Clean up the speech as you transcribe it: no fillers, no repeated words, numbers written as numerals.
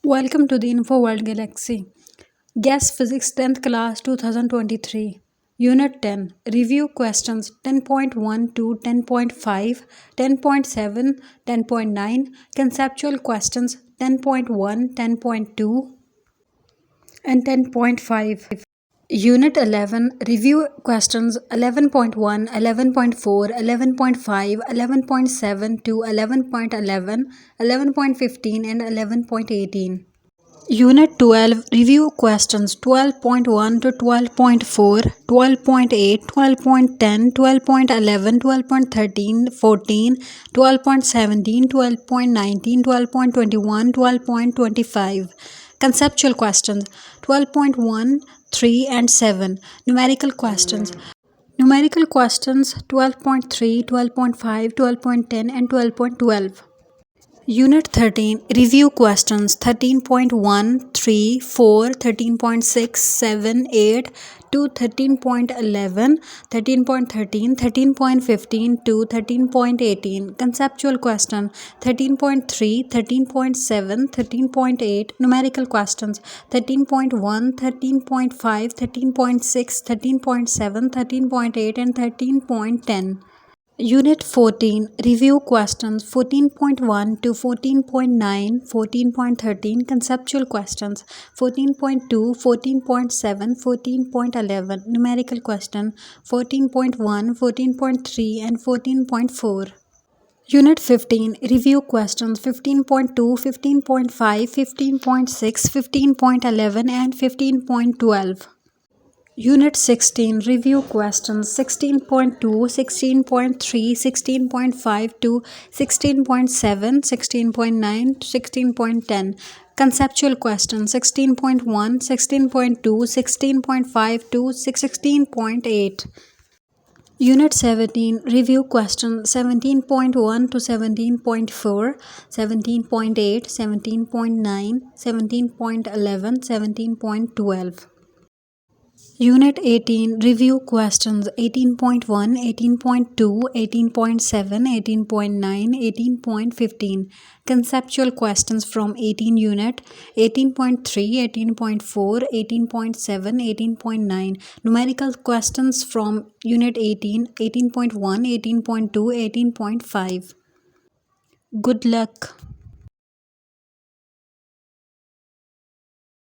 Welcome to the Info World Galaxy. Guess Physics 10th Class 2023. Unit 10. Review questions 10.1 to 10.5, 10.7, 10.9. Conceptual questions 10.1, 10.2, and 10.5. Unit 11. Review questions 11.1, 11.4, 11.5, 11.7 to 11.11, 11.15, and 11.18. Unit 12. Review questions 12.1 to 12.4, 12.8, 12.10, 12.11, 12.13, 14, 12.17, 12.19, 12.21, 12.25. Conceptual questions 12.1, 3 and 7. Numerical questions. Numerical questions 12.3, 12.5, 12.10 and 12.12. Unit 13. Review questions 13.1, 3, 4, 13.6, 7, 8 to 13.11, 13.13, 13.15 to 13.18. Conceptual question 13.3, 13.7, 13.8. Numerical questions 13.1, 13.5, 13.6, 13.7, 13.8 and 13.10. Unit 14. Review questions 14.1 to 14.9, 14.13. Conceptual questions 14.2, 14.7, 14.11. Numerical question 14.1, 14.3 and 14.4. Unit 15. Review questions 15.2, 15.5, 15.6, 15.11 and 15.12. Unit 16. Review questions 16.2, 16.3, 16.5 to 16.7, 16.9 to 16.10. Conceptual questions 16.1, 16.2, 16.5 to 16.8. Unit 17. Review questions 17.1 to 17.4, 17.8, 17.9, 17.11, 17.12. Unit 18. Review questions 18.1, 18.2, 18.7, 18.9, 18.15. Conceptual questions from 18 unit 18.3, 18.4, 18.7, 18.9. Numerical questions from unit 18, 18.1, 18.2, 18.5. Good luck.